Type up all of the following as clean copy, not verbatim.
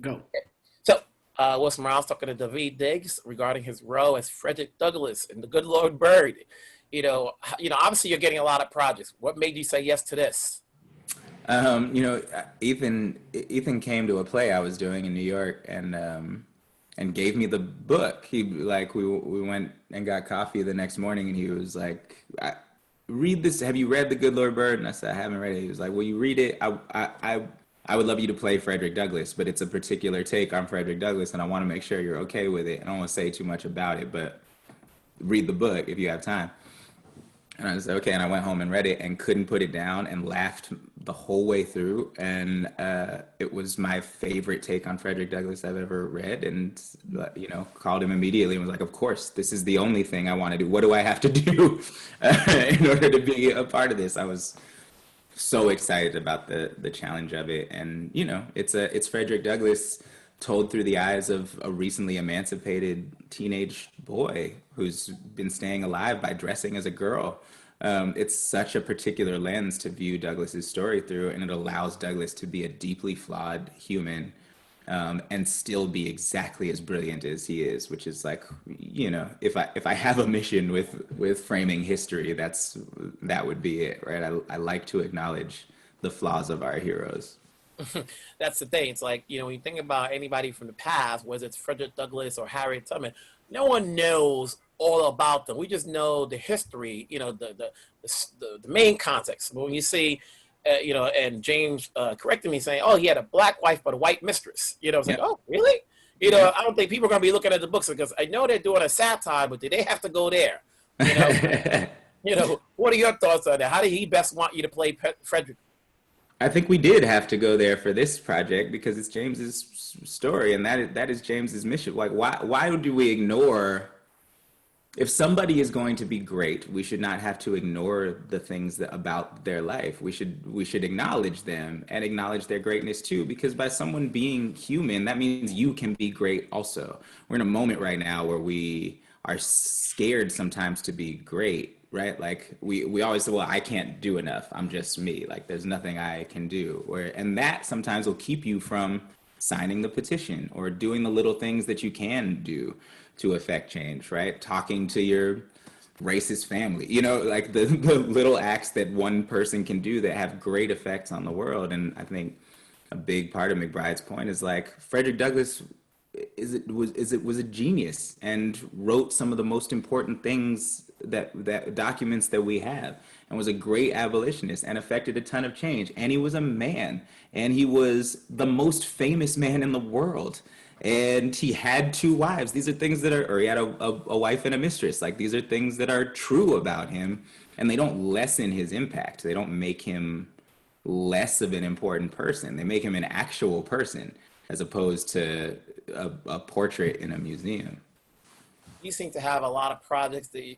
Go. So, Wilson Morales talking to David Diggs regarding his role as Frederick Douglass in The Good Lord Bird. Obviously you're getting a lot of projects. What made you say yes to this? Ethan came to a play I was doing in New York and gave me the book. He like we went and got coffee the next morning, and he was like, "Read this. Have you read The Good Lord Bird?" And I said, "I haven't read it." He was like, "Will you read it? I would love you to play Frederick Douglass, but it's a particular take on Frederick Douglass, and I want to make sure you're okay with it. I don't want to say too much about it, but read the book if you have time." And I was like, okay, and I went home and read it and couldn't put it down and laughed the whole way through. And it was my favorite take on Frederick Douglass I've ever read. And, called him immediately and was like, of course, this is the only thing I want to do. What do I have to do in order to be a part of this? I was so excited about the challenge of it. And, it's Frederick Douglass told through the eyes of a recently emancipated teenage boy who's been staying alive by dressing as a girl. It's such a particular lens to view Douglass's story through, and it allows Douglass to be a deeply flawed human, and still be exactly as brilliant as he is, which is like, if I have a mission with framing history, that would be it, right? I like to acknowledge the flaws of our heroes. That's the thing. It's like, when you think about anybody from the past, whether it's Frederick Douglass or Harriet Tubman, no one knows all about them. We just know the history, the main context. But when you see, and James corrected me saying, oh, he had a black wife but a white mistress. I was like, oh, really? I don't think people are going to be looking at the books because I know they're doing a satire, but do they have to go there? What are your thoughts on that? How did he best want you to play Frederick? I think we did have to go there for this project because it's James's story, and that is James's mission. Like, why do we ignore? If somebody is going to be great, we should not have to ignore the things about their life. We should acknowledge them and acknowledge their greatness too, because by someone being human, that means you can be great also. We're in a moment right now where we are scared sometimes to be great, right? Like we always say, well, I can't do enough. I'm just me. Like there's nothing I can do. And that sometimes will keep you from signing the petition or doing the little things that you can do to affect change, right? Talking to your racist family, like the little acts that one person can do that have great effects on the world. And I think a big part of McBride's point is like Frederick Douglass was a genius and wrote some of the most important things that documents that we have, and was a great abolitionist and affected a ton of change. And he was a man, and he was the most famous man in the world. And he had two wives. These are things or he had a wife and a mistress. Like these are things that are true about him, and they don't lessen his impact. They don't make him less of an important person. They make him an actual person as opposed to a portrait in a museum. You seem to have a lot of projects that,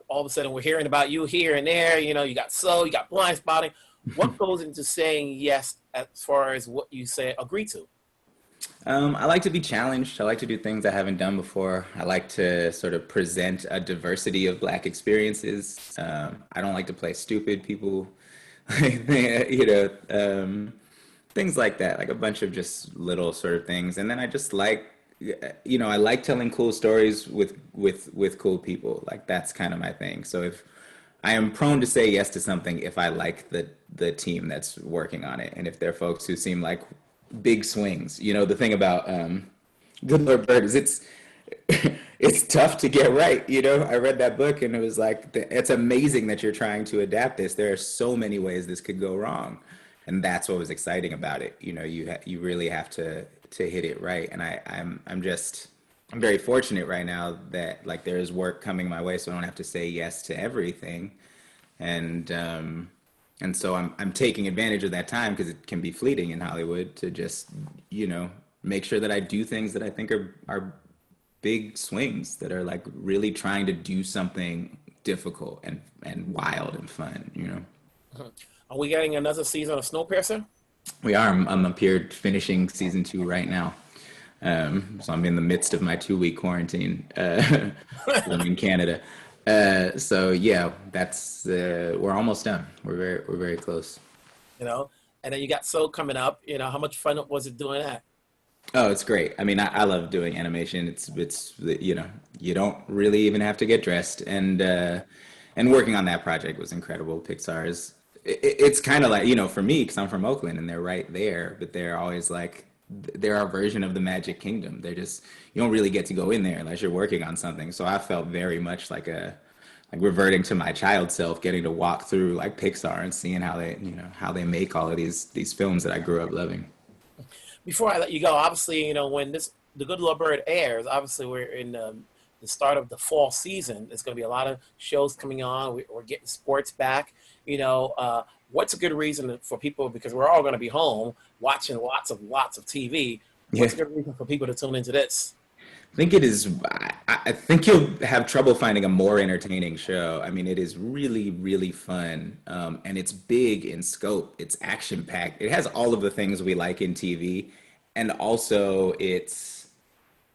all of a sudden we're hearing about you here and there. You got Soul, you got Blind Spotting. What goes into saying yes as far as what you say agree to? I like to be challenged. I like to do things I haven't done before. I like to sort of present a diversity of Black experiences. I don't like to play stupid people, things like that, like a bunch of just little sort of things. And then I just like, I like telling cool stories with cool people. Like that's kind of my thing. So if I am prone to say yes to something if I like the team that's working on it, and if they're folks who seem like big swings. The thing about Good Lord Bird is it's tough to get right. I read that book and it was like, it's amazing that you're trying to adapt this. There are so many ways this could go wrong. And that's what was exciting about it. You really have to hit it right. And I'm very fortunate right now that like there is work coming my way, so I don't have to say yes to everything. And so I'm taking advantage of that time because it can be fleeting in Hollywood to just, make sure that I do things that I think are big swings that are like really trying to do something difficult and wild and fun. Are we getting another season of Snowpiercer? We are. I'm up here finishing season 2 right now. So I'm in the midst of my 2-week quarantine. I'm in Canada. So yeah, that's we're almost done. We're very close. And then you got Soul coming up. How much fun was it doing that? Oh, it's great. I mean, I love doing animation. It's you know, you don't really even have to get dressed, and working on that project was incredible. Pixar's it's kind of like, you know, for me, because I'm from Oakland and they're right there, but they're always like they're our version of the Magic Kingdom. They're just, you don't really get to go in there unless you're working on something. So I felt very much like like reverting to my child self, getting to walk through like Pixar and seeing how they, you know, how they make all of these films that I grew up loving. Before I let you go, obviously, you know, when this the Good Lord Bird airs, obviously we're in the start of the fall season. There's going to be a lot of shows coming on. We're getting sports back. You know, what's a good reason for people, because we're all going to be home watching lots of TV. Yeah. What's a good reason for people to tune into this? I think it is. I think you'll have trouble finding a more entertaining show. I mean, it is really, really fun, and it's big in scope. It's action packed. It has all of the things we like in TV, and also it's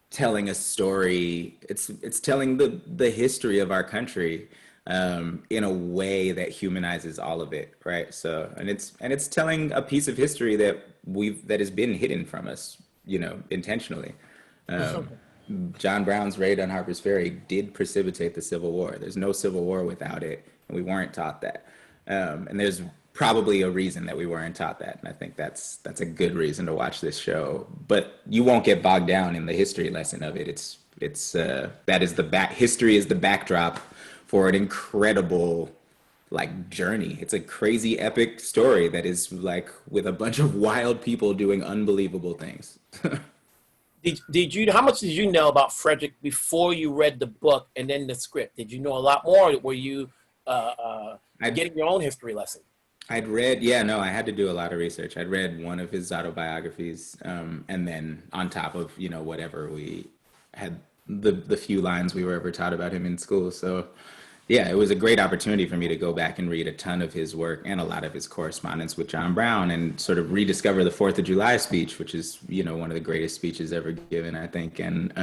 telling a story. It's telling the history of our country in a way that humanizes all of it, right? So, and it's telling a piece of history that has been hidden from us, you know, intentionally. Um, John Brown's raid on Harpers Ferry did precipitate the Civil War. There's no Civil War without it, and we weren't taught that. And there's probably a reason that we weren't taught that, and I think that's a good reason to watch this show. But you won't get bogged down in the history lesson of it. It's that is the back history is the backdrop for an incredible like journey. It's a crazy epic story that is like with a bunch of wild people doing unbelievable things. Did you, how much did you know about Frederick before you read the book and then the script? Did you know a lot more? Or were you I getting your own history lesson? I'd read, yeah, no, I had to do a lot of research. I'd read one of his autobiographies, and then on top of, you know, whatever we had, the few lines we were ever taught about him in school. So, yeah, it was a great opportunity for me to go back and read a ton of his work and a lot of his correspondence with John Brown and sort of rediscover the Fourth of July speech, which is, you know, one of the greatest speeches ever given, I think, and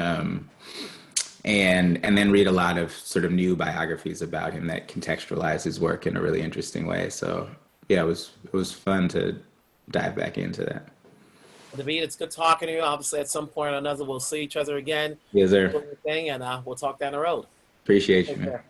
then read a lot of sort of new biographies about him that contextualize his work in a really interesting way. So yeah, it was fun to dive back into that. David, it's good talking to you. Obviously, at some point or another, we'll see each other again. Yes, sir. Thing, and we'll talk down the road. Appreciate you, Take man. care.